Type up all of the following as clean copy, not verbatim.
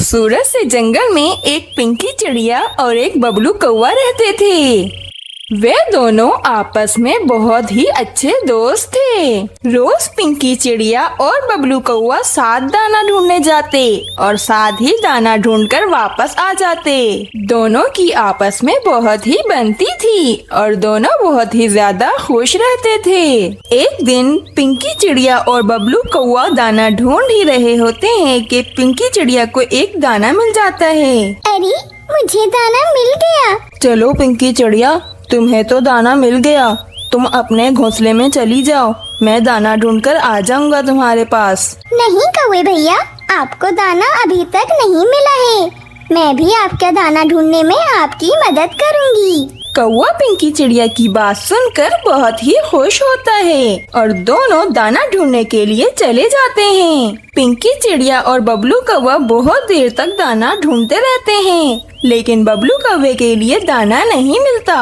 खूबसूरत से जंगल में एक पिंकी चिड़िया और एक बबलू कौवा रहते थे। वे दोनों आपस में बहुत ही अच्छे दोस्त थे। रोज पिंकी चिड़िया और बबलू कौवा साथ दाना ढूंढने जाते और साथ ही दाना ढूंढकर वापस आ जाते। दोनों की आपस में बहुत ही बनती थी और दोनों बहुत ही ज्यादा खुश रहते थे। एक दिन पिंकी चिड़िया और बबलू कौवा दाना ढूंढ ही रहे होते हैं कि पिंकी चिड़िया को एक दाना मिल जाता है। अरे मुझे दाना मिल गया। चलो पिंकी चिड़िया, तुम्हें तो दाना मिल गया, तुम अपने घोंसले में चली जाओ, मैं दाना ढूंढकर आ जाऊंगा तुम्हारे पास। नहीं कौवे भैया, आपको दाना अभी तक नहीं मिला है। मैं भी आपका दाना ढूंढने में आपकी मदद करूंगी। कौवा पिंकी चिड़िया की बात सुनकर बहुत ही खुश होता है और दोनों दाना ढूंढने के लिए चले जाते हैं। पिंकी चिड़िया और बबलू कौवा बहुत देर तक दाना ढूंढते रहते हैं, लेकिन बबलू कौवे के लिए दाना नहीं मिलता।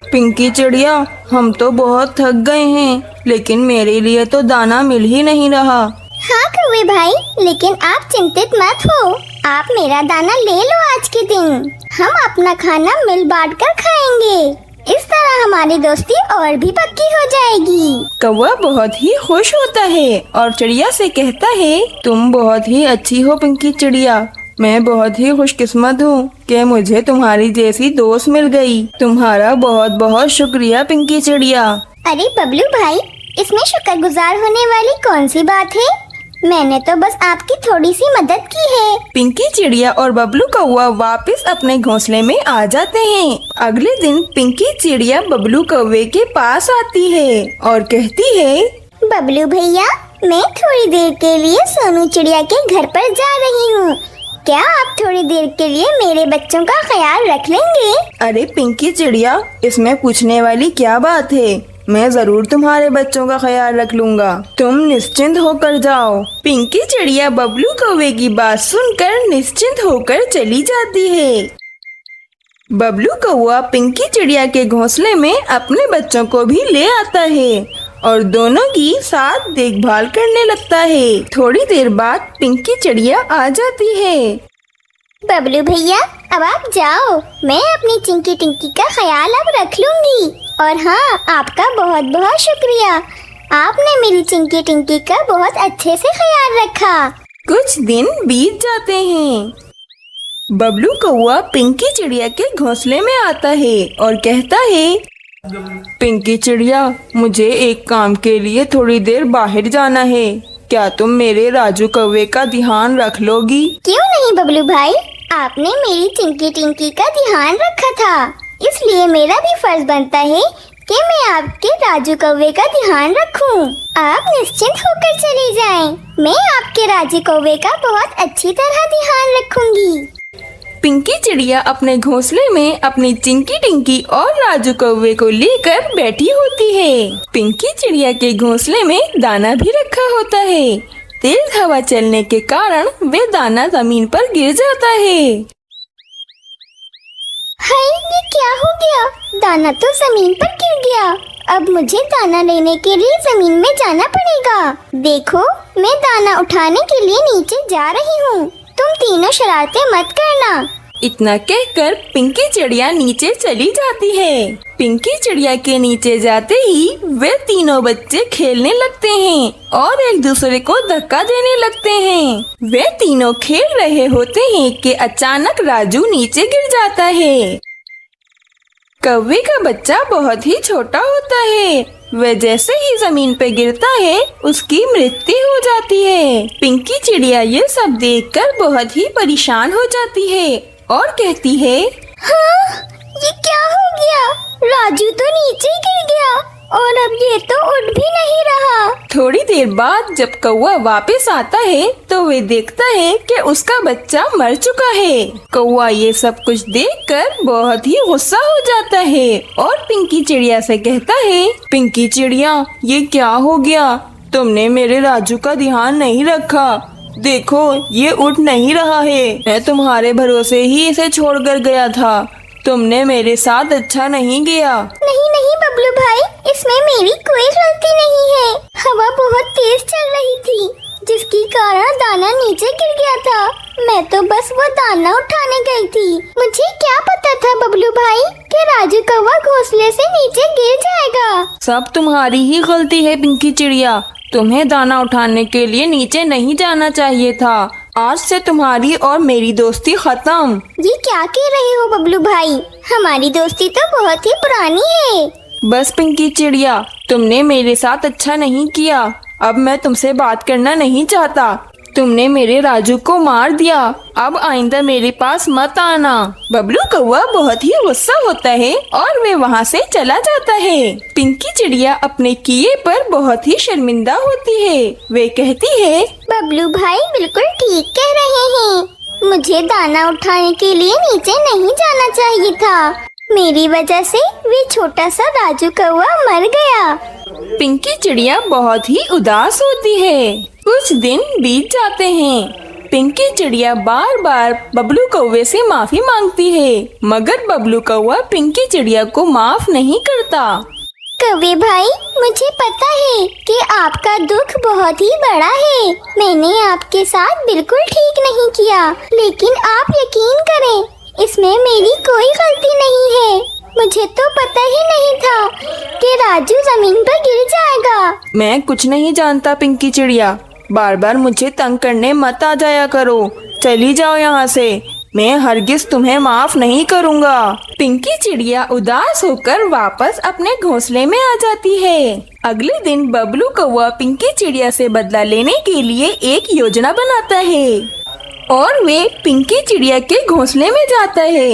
पिंकी चिड़िया, हम तो बहुत थक गए हैं, लेकिन मेरे लिए तो दाना मिल ही नहीं रहा। हाँ कौवे भाई, लेकिन आप चिंतित मत हो, आप मेरा दाना ले लो। आज के दिन हम अपना खाना मिल बांट कर खाएंगे, इस तरह हमारी दोस्ती और भी पक्की हो जाएगी। कौवा बहुत ही खुश होता है और चिड़िया से कहता है, तुम बहुत ही अच्छी हो पिंकी चिड़िया, मैं बहुत ही खुशकिस्मत हूँ कि मुझे तुम्हारी जैसी दोस्त मिल गई। तुम्हारा बहुत बहुत शुक्रिया पिंकी चिड़िया। अरे बबलू भाई, इसमें शुक्रगुजार होने वाली कौन सी बात है? मैंने तो बस आपकी थोड़ी सी मदद की है। पिंकी चिड़िया और बबलू कौवा वापस अपने घोंसले में आ जाते हैं। अगले दिन पिंकी चिड़िया बबलू कौवे के पास आती है और कहती है, बबलू भैया, मैं थोड़ी देर के लिए सोनू चिड़िया के घर पर जा रही हूँ। क्या आप थोड़ी देर के लिए मेरे बच्चों का ख्याल रख लेंगे? अरे पिंकी चिड़िया, इसमें पूछने वाली क्या बात है, मैं जरूर तुम्हारे बच्चों का ख्याल रख लूँगा, तुम निश्चिंत होकर जाओ। पिंकी चिड़िया बबलू कौवे की बात सुनकर निश्चिंत होकर चली जाती है। बबलू कौवा पिंकी चिड़िया के घोंसले में अपने बच्चों को भी ले आता है और दोनों की साथ देखभाल करने लगता है। थोड़ी देर बाद पिंकी चिड़िया आ जाती है। बबलू भैया, अब आप जाओ, मैं अपनी चिंकी टिंकी का ख्याल अब रख लूंगी। और हाँ, आपका बहुत बहुत शुक्रिया, आपने मेरी चिंकी टिंकी का बहुत अच्छे से ख्याल रखा। कुछ दिन बीत जाते हैं। बबलू कौवा पिंकी चिड़िया के घोंसले में आता है और कहता है, पिंकी चिड़िया, मुझे एक काम के लिए थोड़ी देर बाहर जाना है, क्या तुम मेरे राजू कौवे का ध्यान रख लोगी? क्यों नहीं बबलू भाई, आपने मेरी चिंकी टिंकी का ध्यान रखा था, इसलिए मेरा भी फर्ज बनता है कि मैं आपके राजू कौवे का ध्यान रखूं। आप निश्चिंत होकर चली जाएं, मैं आपके राजू कौवे का बहुत अच्छी तरह ध्यान रखूंगी। पिंकी चिड़िया अपने घोंसले में अपनी चिंकी टिंकी और राजू कौवे को लेकर बैठी होती है। पिंकी चिड़िया के घोंसले में दाना भी रखा होता है। तेज हवा चलने के कारण वे दाना जमीन पर गिर जाता है। हाय, ये क्या हो गया? दाना तो जमीन पर गिर गया। अब मुझे दाना लेने के लिए जमीन में जाना पड़ेगा। देखो, मैं दाना उठाने के लिए नीचे जा रही हूँ, तुम तीनों शरारतें मत करना। इतना कहकर पिंकी चिड़िया नीचे चली जाती है। पिंकी चिड़िया के नीचे जाते ही वे तीनों बच्चे खेलने लगते हैं और एक दूसरे को धक्का देने लगते हैं। वे तीनों खेल रहे होते हैं कि अचानक राजू नीचे गिर जाता है। कौवे का बच्चा बहुत ही छोटा होता है, वह जैसे ही जमीन पे गिरता है उसकी मृत्यु हो जाती है। पिंकी चिड़िया ये सब देखकर बहुत ही परेशान हो जाती है और कहती है, हाँ, ये क्या हो गया? राजू तो नीचे गिर गया और अब ये तो उठ भी नहीं रहा। थोड़ी देर बाद जब कौवा वापस आता है तो वे देखता है कि उसका बच्चा मर चुका है। कौवा ये सब कुछ देखकर बहुत ही गुस्सा हो जाता है और पिंकी चिड़िया से कहता है, पिंकी चिड़िया, ये क्या हो गया? तुमने मेरे राजू का ध्यान नहीं रखा, देखो ये उठ नहीं रहा है। मैं तुम्हारे भरोसे ही इसे छोड़कर गया था, तुमने मेरे साथ अच्छा नहीं किया। नहीं नहीं बबलू भाई, इसमें मेरी कोई गलती नहीं है। हवा बहुत तेज चल रही थी, जिसके कारण दाना नीचे गिर गया था। मैं तो बस वो दाना उठाने गई थी। मुझे क्या पता था बबलू भाई कि राजू कौवा घोंसले से नीचे गिर जाएगा। सब तुम्हारी ही गलती है पिंकी चिड़िया। तुम्हें दाना उठाने के लिए नीचे नहीं जाना चाहिए था। आज से तुम्हारी और मेरी दोस्ती खत्म। ये क्या कह रहे हो बबलू भाई? हमारी दोस्ती तो बहुत ही पुरानी है। बस पिंकी चिड़िया, तुमने मेरे साथ अच्छा नहीं किया। अब मैं तुमसे बात करना नहीं चाहता। तुमने मेरे राजू को मार दिया। अब आइंदा मेरे पास मत आना। बबलू कौवा बहुत ही गुस्सा होता है और वे वहाँ से चला जाता है। पिंकी चिड़िया अपने किए पर बहुत ही शर्मिंदा होती है। वे कहती है, बबलू भाई बिल्कुल ठीक कह रहे हैं। मुझे दाना उठाने के लिए नीचे नहीं जाना चाहिए था। मेरी वजह से वे छोटा सा राजू कौवा मर गया। पिंकी चिड़िया बहुत ही उदास होती है। कुछ दिन बीत जाते हैं। पिंकी चिड़िया बार बार बबलू कौवे से माफी मांगती है, मगर बबलू कौवा पिंकी चिड़िया को माफ नहीं करता। कौवे भाई, मुझे पता है कि आपका दुख बहुत ही बड़ा है। मैंने आपके साथ बिल्कुल ठीक नहीं किया, लेकिन आप यकीन करें, इसमें मेरी कोई गलती नहीं है। मुझे तो पता ही नहीं था कि राजू जमीन पर गिर जाएगा। मैं कुछ नहीं जानता पिंकी चिड़िया। बार बार मुझे तंग करने मत आ जाया करो। चली जाओ यहाँ से। मैं हरगिज तुम्हें माफ नहीं करूँगा। पिंकी चिड़िया उदास होकर वापस अपने घोंसले में आ जाती है। अगले दिन बबलू कौवा पिंकी चिड़िया से बदला लेने के लिए एक योजना बनाता है और वे पिंकी चिड़िया के घोंसले में जाता है।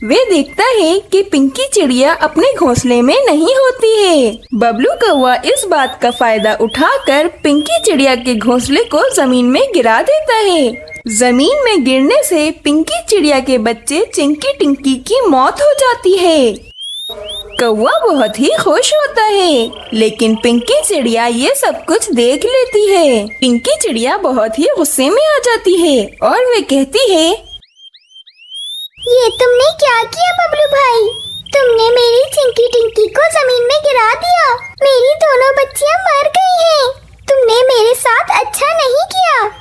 वे देखता है कि पिंकी चिड़िया अपने घोंसले में नहीं होती है। बबलू कौवा इस बात का फायदा उठाकर पिंकी चिड़िया के घोंसले को जमीन में गिरा देता है। जमीन में गिरने से पिंकी चिड़िया के बच्चे चिंकी टिंकी की मौत हो जाती है। कौवा बहुत ही खुश होता है, लेकिन पिंकी चिड़िया ये सब कुछ देख लेती है। पिंकी चिड़िया बहुत ही गुस्से में आ जाती है और वे कहती है, ये तुमने क्या किया बबलू भाई? तुमने मेरी चिंकी टिंकी को जमीन में गिरा दिया। मेरी दोनों बच्चियां मर गई हैं। तुमने मेरे साथ अच्छा नहीं किया।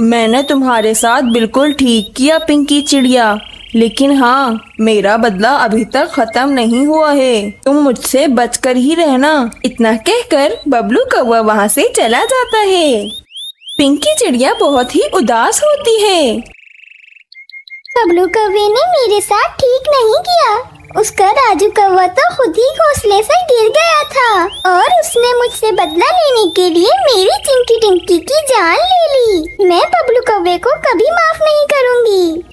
मैंने तुम्हारे साथ बिल्कुल ठीक किया पिंकी चिड़िया, लेकिन हाँ, मेरा बदला अभी तक खत्म नहीं हुआ है। तुम मुझसे बचकर ही रहना। इतना कहकर बबलू कौवा वहाँ से चला जाता है। पिंकी चिड़िया बहुत ही उदास होती है। बबलू कौवे ने मेरे साथ ठीक नहीं किया। उसका राजू कौवा तो खुद ही घोंसले से गिर गया था और उसने मुझसे बदला लेने के लिए मेरी चिंकी टिंकी की जान ले ली। मैं बबलू कौवे को कभी माफ नहीं करूंगी।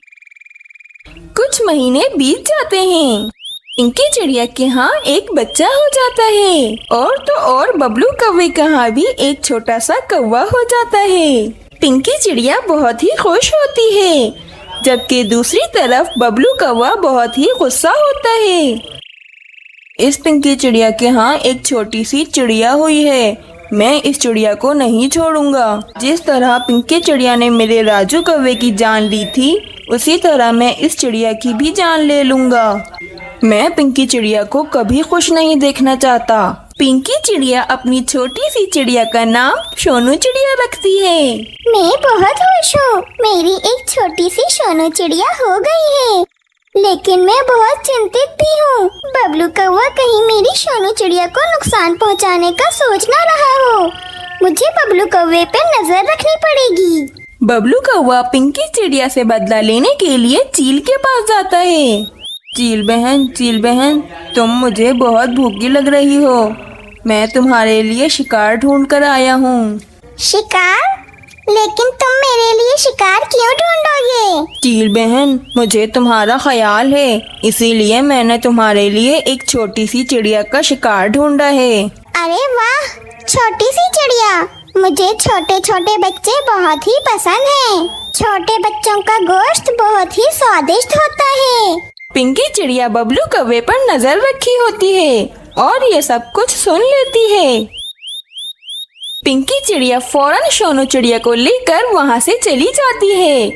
कुछ महीने बीत जाते हैं। पिंकी चिड़िया के यहाँ एक बच्चा हो जाता है और तो और बबलू कौवे के यहाँ भी एक छोटा सा कौवा हो जाता है। पिंकी चिड़िया बहुत ही खुश होती है, जबकि दूसरी तरफ बबलू कौवा बहुत ही गुस्सा होता है। इस पिंकी चिड़िया के यहाँ एक छोटी सी चिड़िया हुई है। मैं इस चिड़िया को नहीं छोड़ूंगा। जिस तरह पिंकी चिड़िया ने मेरे राजू कौवे की जान ली थी, उसी तरह मैं इस चिड़िया की भी जान ले लूंगा। मैं पिंकी चिड़िया को कभी खुश नहीं देखना चाहता। पिंकी चिड़िया अपनी छोटी सी चिड़िया का नाम सोनू चिड़िया रखती है। मैं बहुत खुश हूँ। मेरी एक छोटी सी सोनू चिड़िया हो गई है, लेकिन मैं बहुत चिंतित भी हूँ। बबलू कौवा कहीं मेरी सोनू चिड़िया को नुकसान पहुँचाने का सोच ना रहा हो। मुझे बबलू कौवे पे नजर रखनी पड़ेगी। बबलू कौवा पिंकी चिड़िया से बदला लेने के लिए चील के पास जाता है। चील बहन, तुम मुझे बहुत भूखी लग रही हो। मैं तुम्हारे लिए शिकार ढूंढ कर आया हूँ। शिकार? लेकिन तुम मेरे लिए शिकार क्यों ढूंढोगे? चील बहन, मुझे तुम्हारा ख्याल है, इसीलिए मैंने तुम्हारे लिए एक छोटी सी चिड़िया का शिकार ढूंढा है। अरे वाह, छोटी सी चिड़िया। मुझे छोटे छोटे बच्चे बहुत ही पसंद हैं। छोटे बच्चों का गोश्त बहुत ही स्वादिष्ट होता है। पिंकी चिड़िया बबलू कौवे पर नजर रखी होती है और ये सब कुछ सुन लेती है। पिंकी चिड़िया फौरन सोनू चिड़िया को लेकर वहाँ से चली जाती है।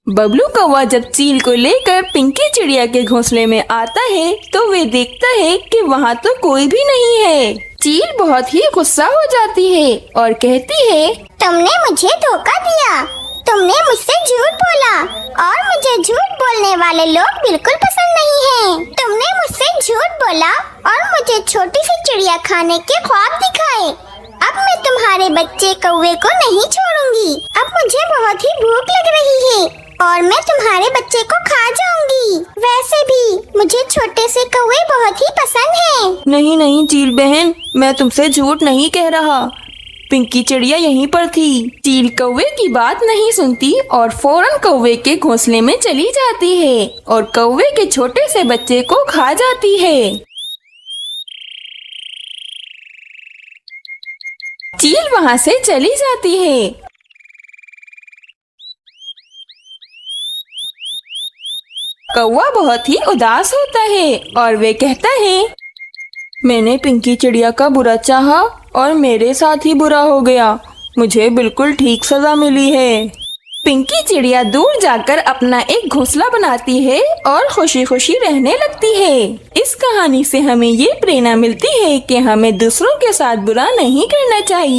बबलू कौवा जब चील को लेकर पिंकी चिड़िया के घोंसले में आता है तो वे देखता है कि वहाँ तो कोई भी नहीं है। चील बहुत ही गुस्सा हो जाती है और कहती है, तुमने मुझे धोखा दिया, तुमने मुझसे झूठ बोला और मुझे झूठ बोलने वाले लोग बिल्कुल पसंद नहीं हैं। तुमने मुझसे झूठ बोला और मुझे छोटी सी चिड़िया खाने के ख्वाब दिखाए। अब मैं तुम्हारे बच्चे कौवे को नहीं छोड़ूंगी। अब मुझे बहुत ही भूख लग रही है और मैं तुम्हारे बच्चे को खा जाऊंगी। वैसे भी मुझे छोटे से कौवे बहुत ही पसंद हैं। नहीं नहीं चील बहन, मैं तुमसे झूठ नहीं कह रहा। पिंकी चिड़िया यहीं पर थी। चील कौवे की बात नहीं सुनती और फौरन कौवे के घोंसले में चली जाती है और कौवे के छोटे से बच्चे को खा जाती है। चील वहाँ से चली जाती है। कौवा बहुत ही उदास होता है और वे कहता है, मैंने पिंकी चिड़िया का बुरा चाहा और मेरे साथ ही बुरा हो गया। मुझे बिल्कुल ठीक सजा मिली है। पिंकी चिड़िया दूर जाकर अपना एक घोंसला बनाती है और खुशी खुशी रहने लगती है। इस कहानी से हमें ये प्रेरणा मिलती है कि हमें दूसरों के साथ बुरा नहीं करना चाहिए।